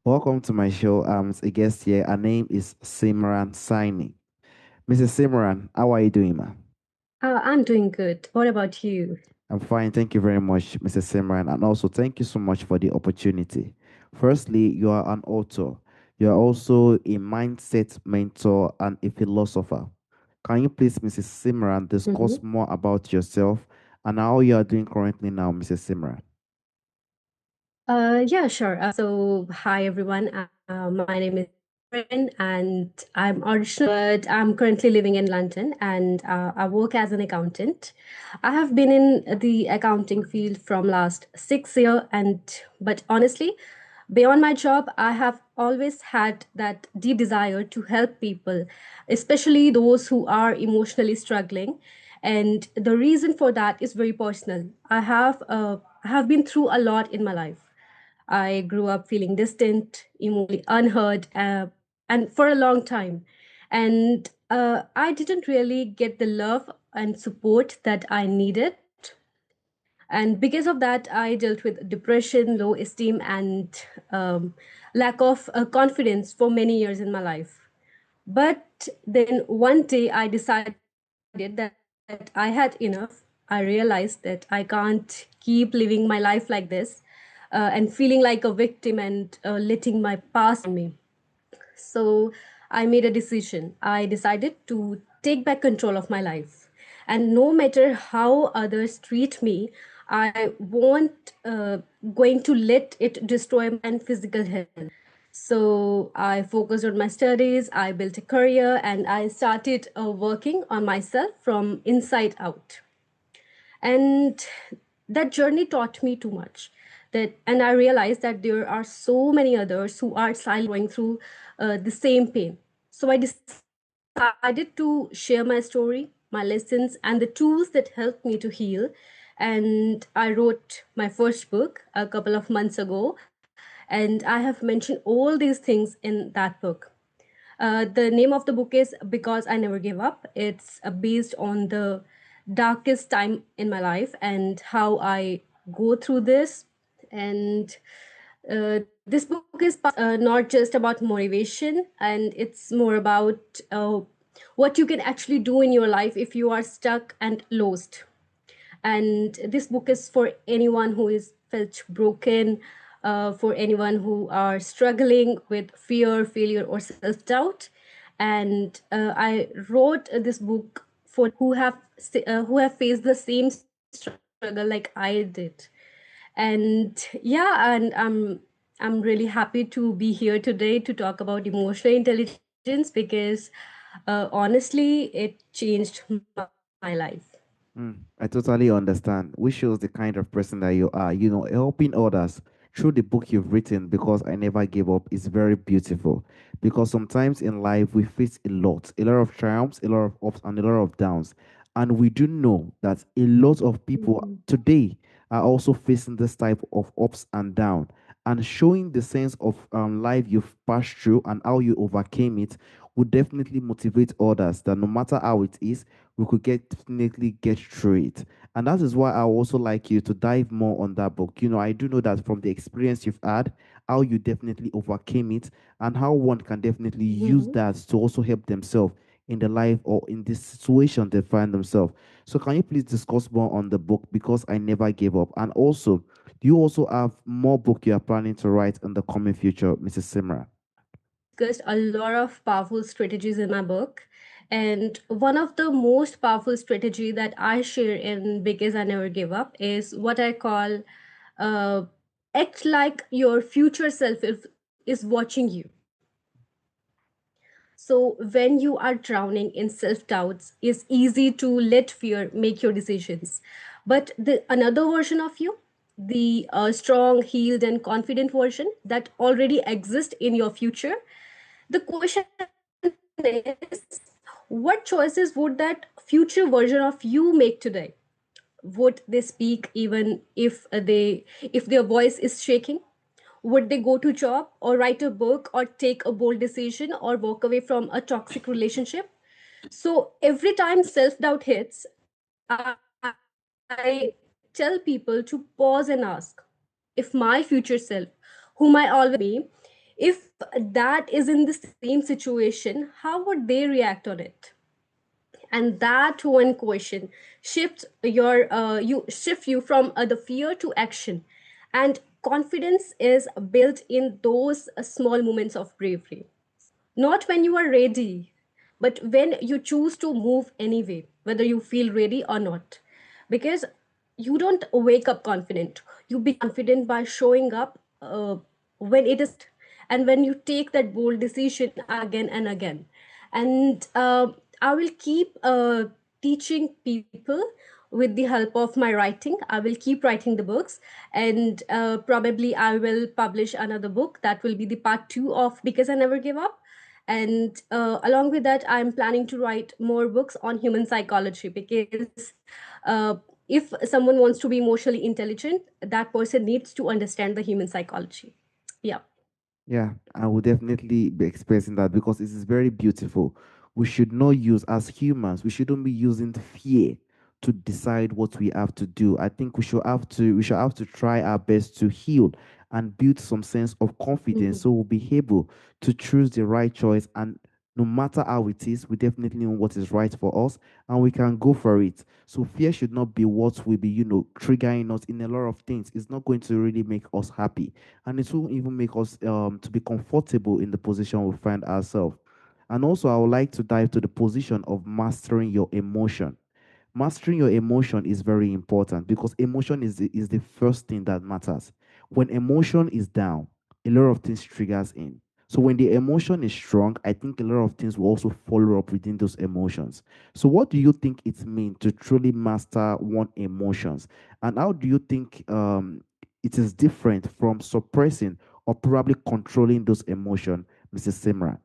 Welcome to my show. A guest here. Her name is Simran Saini. Mrs. Simran, how are you doing, ma? I'm doing good. What about you? I'm fine. Thank you very much, Mrs. Simran. And also, thank you so much for the opportunity. Firstly, you are an author. You are also a mindset mentor and a philosopher. Can you please, Mrs. Simran, Mhm. discuss more about yourself and how you are doing currently now, Mrs. Simran? Yeah, sure. Hi everyone. My name is Simran and I'm original, but I'm currently living in London and I work as an accountant. I have been in the accounting field from last 6 years, and but honestly, beyond my job, I have always had that deep desire to help people, especially those who are emotionally struggling. And the reason for that is very personal. I have been through a lot in my life. I grew up feeling distant, emotionally unheard, and for a long time. And I didn't really get the love and support that I needed. And because of that, I dealt with depression, low esteem, and um, lack of confidence for many years in my life. But then one day I decided that I had enough. I realized that I can't keep living my life like this and feeling like a victim and letting my past me. So I made a decision. I decided to take back control of my life. And no matter how others treat me, I won't going to let it destroy my and physical health. So I focused on my studies, I built a career, and I started working on myself from inside out. And that journey taught me too much. That and I realized that there are so many others who are silently going through the same pain. So I decided to share my story, my lessons, and the tools that helped me to heal. And I wrote my first book a couple of months ago, and I have mentioned all these things in that book. The name of the book is Because I Never Give Up. It's based on the darkest time in my life and how I go through this. And this book is not just about motivation, and it's more about what you can actually do in your life if you are stuck and lost. And this book is for anyone who is felt broken, for anyone who are struggling with fear, failure, or self-doubt. And I wrote this book for who have faced the same struggle like I did. And yeah, and I'm really happy to be here today to talk about emotional intelligence because honestly it changed my life. I totally understand, which shows the kind of person that you are. Helping others through the book you've written, Because I Never Gave Up, is very beautiful. Because sometimes in life we face a lot of triumphs, a lot of ups, and a lot of downs. And we do know that a lot of people Mhm. today are also facing this type of ups and downs. And showing the sense of life you've passed through and how you overcame it would definitely motivate others that no matter how it is, we could definitely get through it. And that is why I also like you to dive more on that book. I do know that from the experience you've had, how you definitely overcame it, and how one can definitely use Mhm. that to also help themselves in the life or in this situation they find themselves. So can you please discuss more on the book, Because I Never Gave Up? And also, do you also have more book you are planning to write in the coming future, Mrs. Simra? Discussed a lot of powerful strategies in my book. And one of the most powerful strategy that I share in Because I Never Give Up is what I call uh, act like your future self is watching you. So when you are drowning in self-doubts, it's easy to let fear make your decisions. But the another version of you, the strong, healed, and confident version that already exists in your future, the question is, what choices would that future version of you make today? Would they speak even if their voice is shaking? Would they go to job or write a book or take a bold decision or walk away from a toxic relationship? So every time self doubt hits, I tell people to pause and ask if my future self, whom I always me, If that is in the same situation, how would they react on it? And that one question shift you from the fear to action. And confidence is built in those small moments of bravery, not when you are ready, but when you choose to move anyway, whether you feel ready or not. Because you don't wake up confident, you become confident by showing up when it is, and when you take that bold decision again and again. And I will keep teaching people with the help of my writing. I will keep writing the books, and probably I will publish another book that will be the part 2 of Because I Never Give Up. And along with that, I'm planning to write more books on human psychology, because if someone wants to be emotionally intelligent, that person needs to understand the human psychology. Yeah. Yeah, I will definitely be expressing that because it is very beautiful. We should not use, as humans, we shouldn't be using fear to decide what we have to do. I think we should have to try our best to heal and build some sense of confidence Mhm. so we'll be able to choose the right choice, and no matter how it is, we definitely know what is right for us and we can go for it. So fear should not be what will be, triggering us in a lot of things. It's not going to really make us happy, and it will even make us to be comfortable in the position we find ourselves. And also, I would like to dive to the position of mastering your emotion. Mastering your emotion is very important because emotion is the first thing that matters. When emotion is down, a lot of things triggers in. So when the emotion is strong, I think a lot of things will also follow up within those emotions. So what do you think it means to truly master one emotions? And how do you think it is different from suppressing or probably controlling those emotions, Mrs. Simran?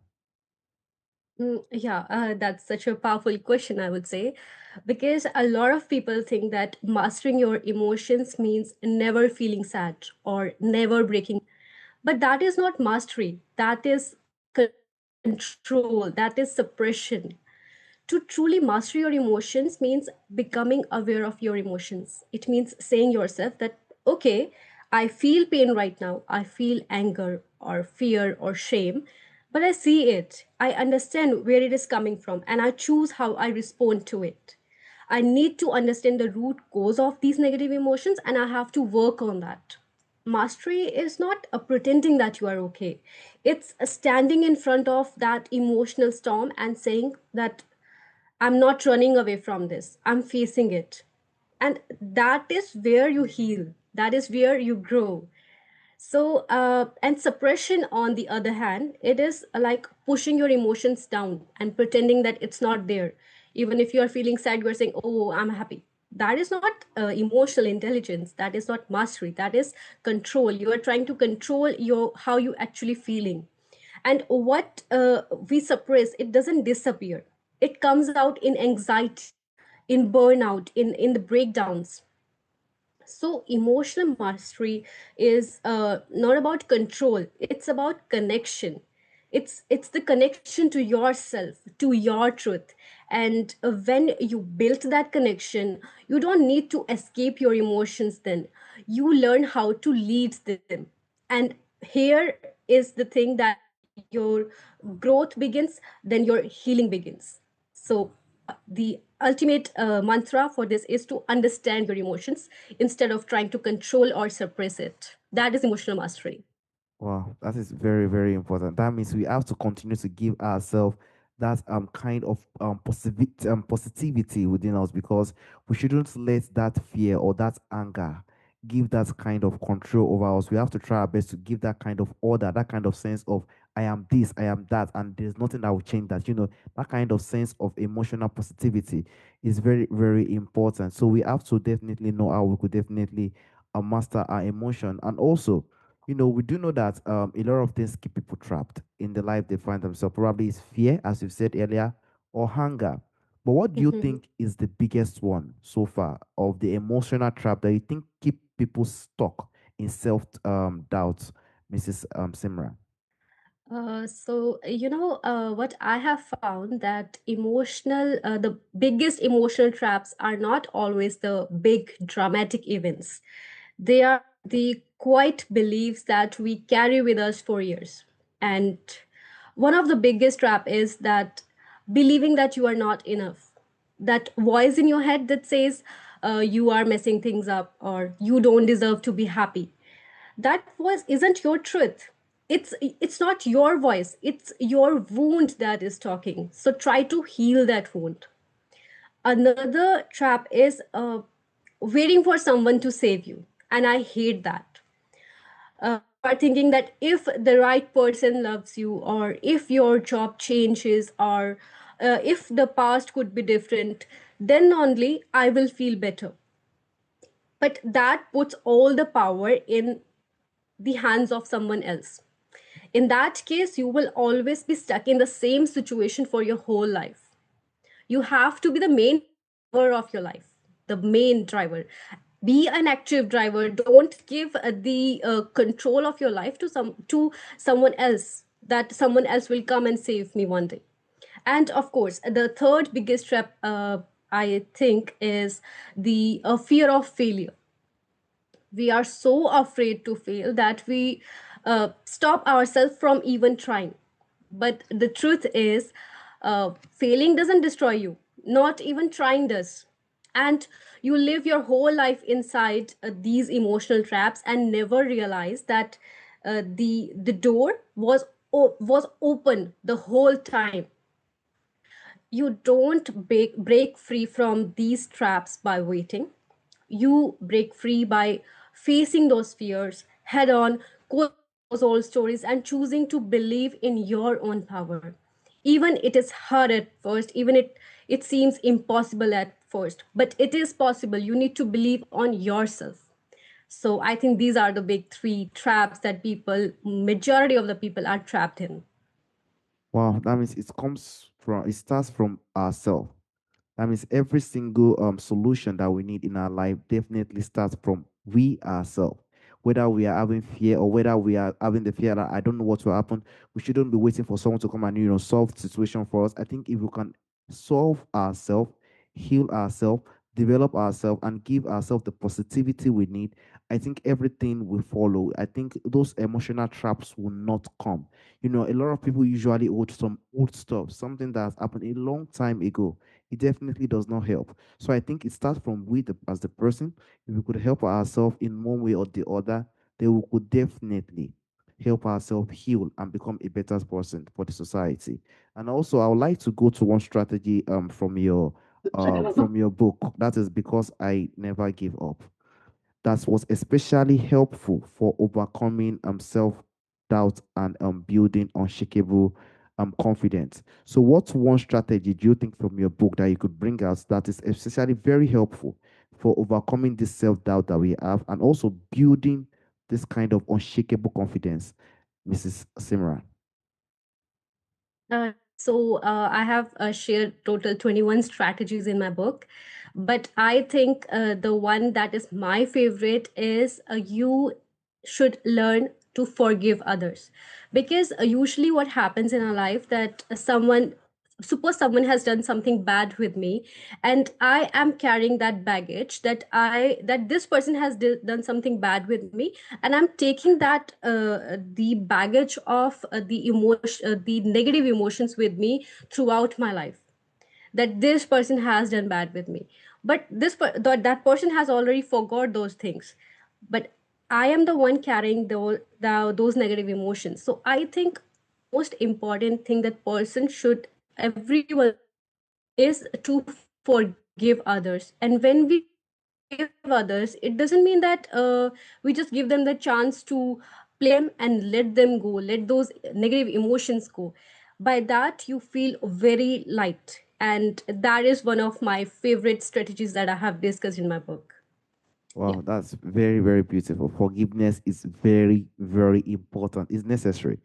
Yeah, that's such a powerful question, I would say, because a lot of people think that mastering your emotions means never feeling sad or never breaking down. But that is not mastery, that is control, that is suppression. To truly master your emotions means becoming aware of your emotions. It means saying yourself that, okay, I feel pain right now, I feel anger or fear or shame, but I see it. I understand where it is coming from and I choose how I respond to it. I need to understand the root cause of these negative emotions and I have to work on that. Mastery is not a pretending that you are okay. It's a standing in front of that emotional storm and saying that I'm not running away from this, I'm facing it. And that is where you heal, that is where you grow. So, and suppression, on the other hand, it is like pushing your emotions down and pretending that it's not there. Even if you are feeling sad, you are saying, "Oh, I'm happy." That is not emotional intelligence. That is not mastery. That is control. You are trying to control your how you actually feeling, and what we suppress, it doesn't disappear. It comes out in anxiety, in burnout, in the breakdowns. So emotional mastery is not about control, it's about connection. It's the connection to yourself, to your truth. And when you build that connection, you don't need to escape your emotions. Then you learn how to lead them. And here is the thing, that your growth begins, then your healing begins. So the ultimate mantra for this is to understand your emotions instead of trying to control or suppress it. That is emotional mastery. Wow, that is very, very important. That means we have to continue to give ourselves that kind of positivity within us, because we shouldn't let that fear or that anger give that kind of control over us. We have to try our best to give that kind of order, that kind of sense of I am this, I am that, and there's nothing that will change that. That kind of sense of emotional positivity is very, very important. So we have to definitely know how we could definitely master our emotion. And also, we do know that a lot of things keep people trapped in the life they find themselves. Probably it's fear, as you've said earlier, or hunger. But what do you think is the biggest one so far of the emotional trap that you think keep people stuck in self doubt, Mrs. Simran? What I have found, that the biggest emotional traps are not always the big dramatic events. They are the quiet beliefs that we carry with us for years. And one of the biggest trap is that believing that you are not enough. That voice in your head that says you are messing things up or you don't deserve to be happy. That voice isn't your truth. It's not your voice. It's your wound that is talking. So try to heal that wound. Another trap is waiting for someone to save you, and I hate that. You are thinking that if the right person loves you, or if your job changes, or if the past could be different, then only I will feel better. But that puts all the power in the hands of someone else. In that case, you will always be stuck in the same situation for your whole life. You have to be the main driver of your life, the main driver. Be an active driver. Don't give the control of your life to someone else, that someone else will come and save me one day. And of course, the third biggest trap, I think, is the fear of failure. We are so afraid to fail that we stop ourselves from even trying. But the truth is, failing doesn't destroy you, not even trying does. And you live your whole life inside these emotional traps and never realize that the door was open the whole time. You don't break free from these traps by waiting. You break free by facing those fears head on, questioning those old stories, and choosing to believe in your own power. Even it is hard at first, even it seems impossible at first, but it is possible. You need to believe on yourself. So I think these are the big three traps that majority of the people are trapped in. Wow, that means it starts from ourselves. That means every single solution that we need in our life definitely starts from we ourselves. Whether we are having fear or whether we are having the fear that I don't know what will happen, we shouldn't be waiting for someone to come and solve the situation for us. I think if we can solve ourselves, heal ourselves, develop ourselves, and give ourselves the positivity we need, I think everything will follow. I think those emotional traps will not come. A lot of people usually hold some old stuff, something that has happened a long time ago. It definitely does not help. So I think it starts from as the person. If we could help ourselves in one way or the other, then we could definitely help ourselves heal and become a better person for the society. And also, I would like to go to one strategy from your book. That is because I never give up. That was especially helpful for overcoming self doubt and building unshakable confidence. So, what one strategy do you think from your book that you could bring out that is especially very helpful for overcoming this self doubt that we have and also building this kind of unshakable confidence, Mrs. Simran? I have shared total 21 strategies in my book, but I think the one that is my favorite is you should learn to forgive others. Because usually what happens in our life that suppose someone has done something bad with me, and I am carrying that baggage that this person has done something bad with me, and I'm taking that the baggage of the negative emotions with me throughout my life, that this person has done bad with me. But that person has already forgot those things, but I am the one carrying those negative emotions. So I think most important thing that person should everyone do is to forgive others. And when we forgive others, it doesn't mean that we just give them the chance to play the game and let them go, let those negative emotions go. By that, you feel very light. And that is one of my favorite strategies that I have discussed in my book. Yeah. Wow, that's very, very beautiful. Forgiveness is very, very important. It's necessary.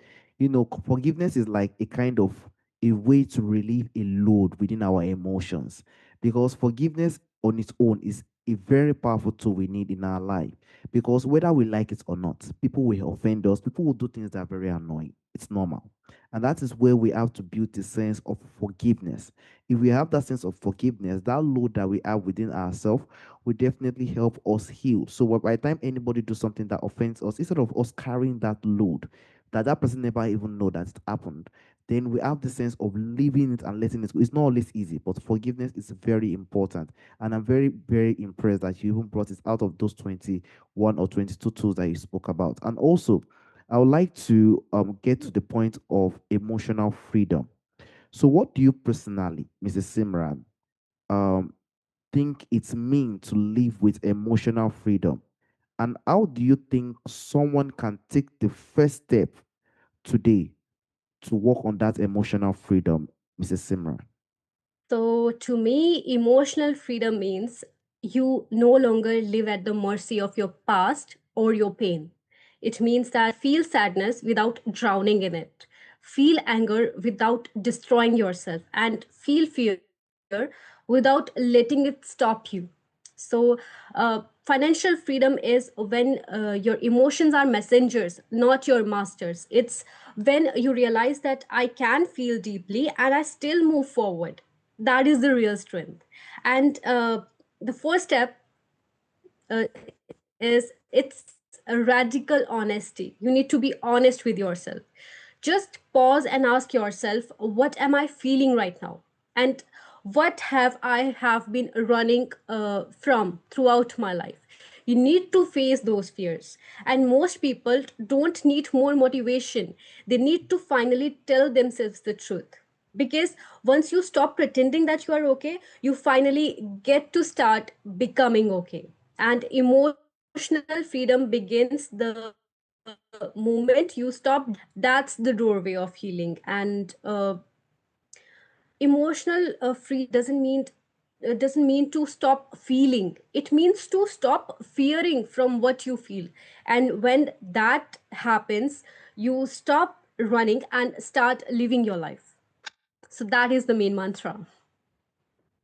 Forgiveness is like a kind of a way to relieve a load within our emotions because forgiveness on its own is a very powerful tool we need in our life. Because whether we like it or not, people will offend us, people will do things that are very annoying. It's normal. And that is where we have to build the sense of forgiveness. If we have that sense of forgiveness, that load that we have within ourselves, will definitely help us heal. So by the time anybody do something that offends us, instead of us carrying that load, that that person never even know that it happened. Then we have the sense of leaving it and letting it go. It's not always easy, but forgiveness is very important. And I'm very, very impressed that you even brought it out of those 21 or 22 tools that you spoke about. And also, I would like to get to the point of emotional freedom. So, what do you personally, Mrs. Simran, um, think it's mean to live with emotional freedom? And how do you think someone can take the first step today to work on that emotional freedom, Mrs. Simran? So, to me, emotional freedom means you no longer live at the mercy of your past or your pain. It means that feel sadness without drowning in it, feel anger without destroying yourself, and feel fear without letting it stop you. So, financial freedom is when your emotions are messengers, not your masters. It's when you realize that I can feel deeply and I still move forward. That is the real strength. And the first step is it's a radical honesty. You need to be honest with yourself. Just pause and ask yourself, what am I feeling right now? And what have I have been running from throughout my life? You need to face those fears. And most people don't need more motivation. They need to finally tell themselves the truth. Because once you stop pretending that you are okay, you finally get to start becoming okay. And emotional freedom begins the moment you stop judging yourself. That's the doorway of healing. And emotional freedom doesn't mean to stop feeling. It means to stop fearing from what you feel. And when that happens, you stop running and start living your life. So that is the main mantra.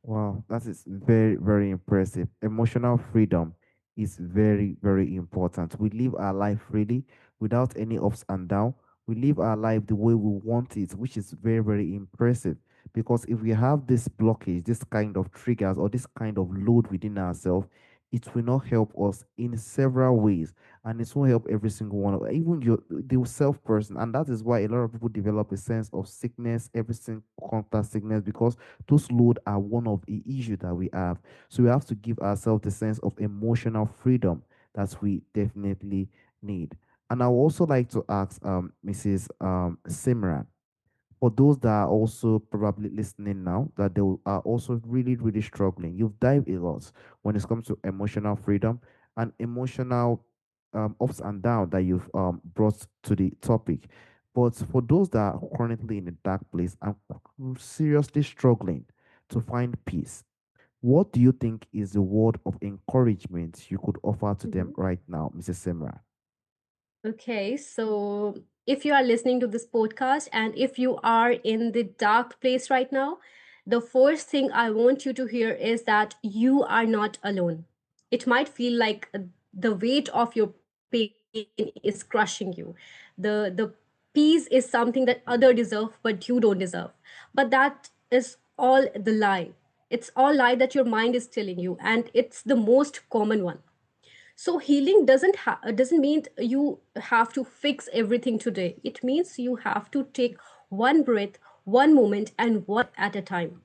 Wow, that is very, very impressive. Emotional freedom is very, very important. We live our life freely without any ups and downs. We live our life the way we want it, which is very, very impressive. Because if we have this blockage, this kind of triggers, or this kind of load within ourselves, it will not help us in several ways, and it won't help every single one of even your the self person. And that is why a lot of people develop a sense of sickness, every single contact sickness, because those load are one of the issue that we have. So we have to give ourselves the sense of emotional freedom that we definitely need. And I would also like to ask Mrs. Simran, for those that are also probably listening now, that they are also really, really struggling. You've dived a lot when it comes to emotional freedom and emotional ups and downs that you've brought to the topic. But for those that are currently in a dark place and seriously struggling to find peace, what do you think is the word of encouragement you could offer to them Mhm. right now, Mrs. Simran? Okay, so if you are listening to this podcast and if you are in the dark place right now, the first thing I want you to hear is that you are not alone. It might feel like the weight of your pain is crushing you. The peace is something that other deserve but you don't deserve. But that is all the lie. It's all lie that your mind is telling you, and it's the most common one. So healing doesn't mean you have to fix everything today. It means you have to take one breath, one moment, and one step at a time.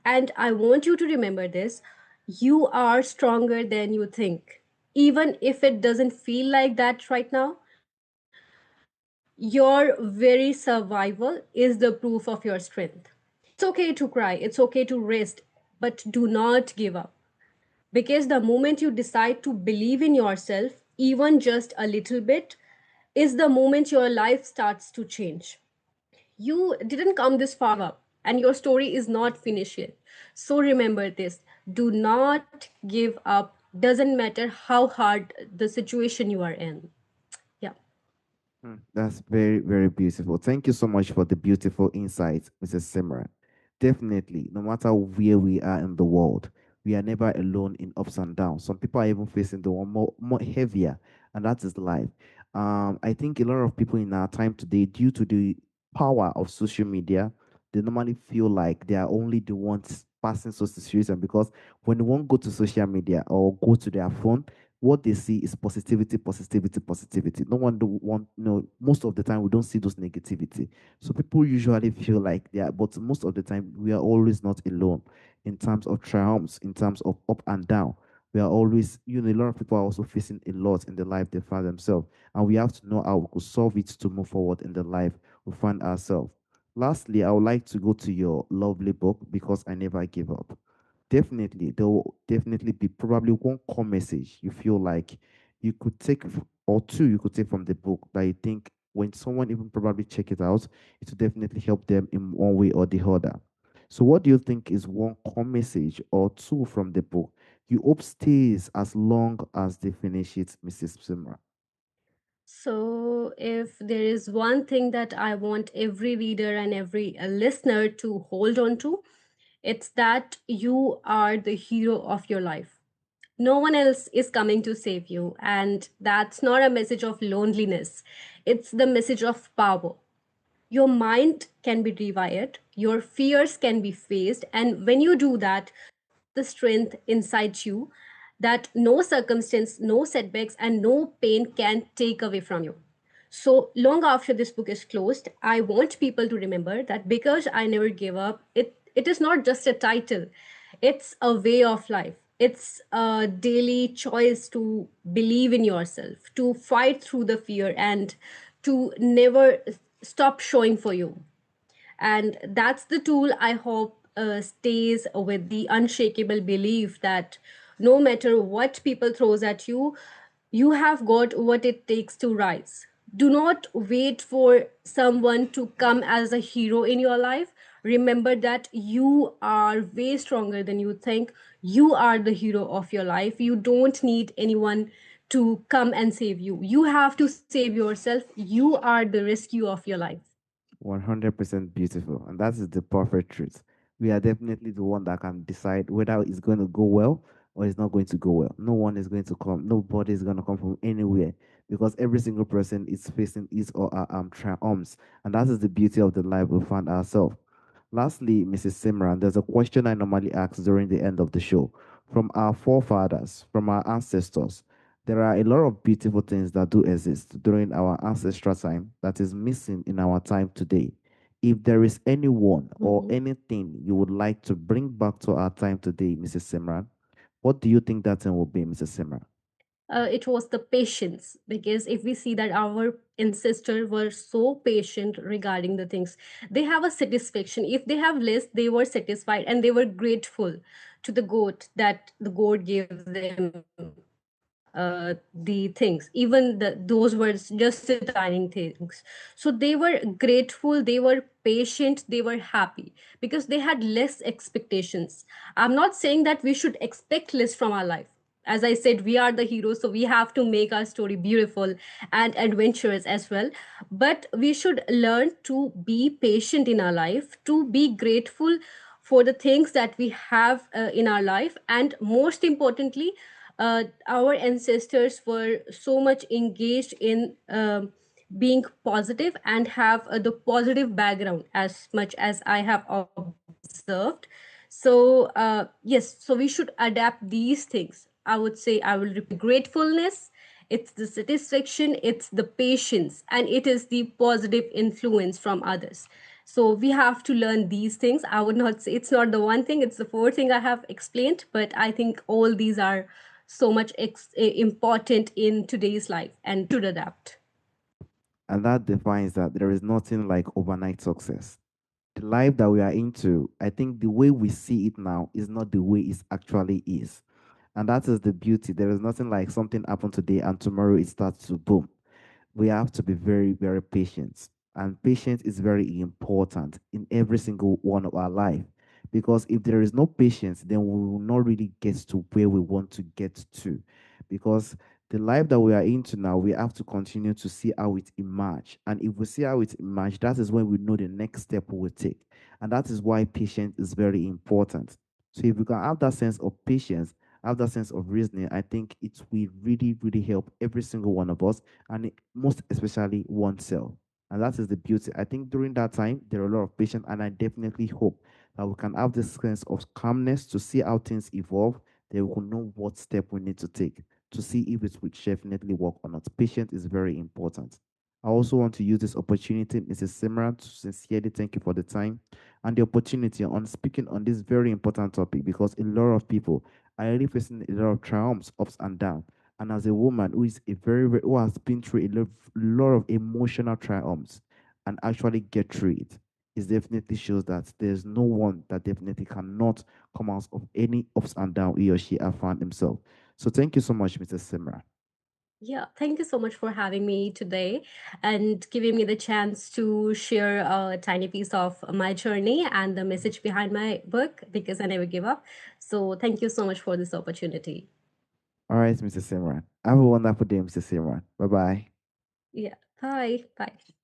And I want you to remember this: you are stronger than you think. Even if it doesn't feel like that right now, your very survival is the proof of your strength. It's okay to cry, it's okay to rest, but do not give up. Because the moment you decide to believe in yourself, even just a little bit, is the moment your life starts to change. You didn't come this far to give up, and your story is not finished yet. So remember this: do not give up, doesn't matter how hard the situation you are in. Yeah. That's very, very beautiful. Thank you so much for the beautiful insights, Mrs. Simran. Definitely, no matter where we are in the world, we are never alone in ups and downs. Some people are even facing the one more heavier, and that is life. I think a lot of people in our time today, due to the power of social media, they normally feel like they are only the ones passing such situation, because when they won't go to social media or go to their phone, what they see is positivity, positivity, positivity. No one do want, most of the time we don't see those negativity. So people usually feel like they are, but most of the time we are always not alone in terms of triumphs, in terms of up and down. We are always, a lot of people are also facing a lot in the life they find themselves. And we have to know how we could solve it to move forward in the life we find ourselves. Lastly, I would like to go to your lovely book, Because I Never Give Up. Definitely, there will definitely be probably one core message you feel like you could take, or two you could take from the book that you think when someone even probably check it out, it will definitely help them in one way or the other. So, what do you think is one core message or two from the book you hope stays as long as they finish it, Mrs. Simra? So, if there is one thing that I want every reader and every listener to hold on to, it's that you are the hero of your life. No one else is coming to save you. And that's not a message of loneliness, it's the message of power. Your mind can be rewired, your fears can be faced, and when you do that, you have the strength inside you that no circumstance, no setbacks, and no pain can take away from you. So long after this book is closed, I want people to remember that because I never gave up, it is not just a title, it's a way of life. It's a daily choice to believe in yourself, to fight through the fear, and to never stop showing for you. And that's the tool I hope stays with the unshakable belief that no matter what people throws at you, you have got what it takes to rise. Do not wait for someone to come as a hero in your life. Remember that you are way stronger than you think. You are the hero of your life. You don't need anyone to come and save you. You have to save yourself. You are the rescue of your life. 100% beautiful. And that is the perfect truth. We are definitely the one that can decide whether it's going to go well or it's not going to go well. No one is going to come, nobody is going to come from anywhere because every single person is facing his or her triumphs. And that is the beauty of the life we find ourselves. Lastly, Mrs. Simran, there's a question I normally ask during the end of the show. From our forefathers, from our ancestors, there are a lot of beautiful things that do exist during our ancestral time that is missing in our time today. If there is anyone or Mhm. anything you would like to bring back to our time today, Mrs. Simran, what do you think that thing will be, Mrs. Simran? It was the patience, because if we see that our ancestors were so patient regarding the things, they have a satisfaction. If they have less, they were satisfied and they were grateful to the god that the god gave them the things, even those were just the tiny things. So they were grateful, they were patient, they were happy because they had less expectations. I'm not saying that we should expect less from our life. As I said, we are the heroes, so we have to make our story beautiful and adventurous as well. But we should learn to be patient in our life, to be grateful for the things that we have in our life, and most importantly, our ancestors were so much engaged in being positive and have the positive background as much as I have observed. So yes, so we should adapt these things. I would say, I will repeat, gratefulness, it's the satisfaction, it's the patience, and it is the positive influence from others. So we have to learn these things. I would not say it's not the one thing, it's the fourth thing I have explained, but I think all these are so much important in today's life and should adapt. And that defines that there is nothing like overnight success. The life that we are into, I think the way we see it now is not the way it actually is. And that is the beauty. There is nothing like something happened today and tomorrow it starts to boom. We have to be very, very patient. And patience is very important in every single one of our life. Because if there is no patience, then we will not really get to where we want to get to. Because the life that we are into now, we have to continue to see how it emerge. And if we see how it emerge, that is when we know the next step we will take. And that is why patience is very important. So if we can have that sense of patience, have that sense of reasoning, I think it will really, really help every single one of us, and most especially oneself. And that is the beauty. I think during that time, there are a lot of patience, and I definitely hope that we can have this sense of calmness to see how things evolve, then we will know what step we need to take. to see if it will definitely work or not. Patience is very important. I also want to use this opportunity, Mrs. Simran, to sincerely thank you for the time and the opportunity on speaking on this very important topic, because a lot of people are really facing a lot of triumphs, ups and downs. And as a woman who is a who has been through lot of emotional triumphs and actually get through it, it definitely shows that there's no one that definitely cannot come out of any ups and downs he or she have found himself. So thank you so much, Mr. Simran. Yeah, thank you so much for having me today and giving me the chance to share a tiny piece of my journey and the message behind my book, because I never give up. So, thank you so much for this opportunity. All right, Mr. Simran. Have a wonderful day, Mr. Simran. Bye bye. Yeah, bye. Bye.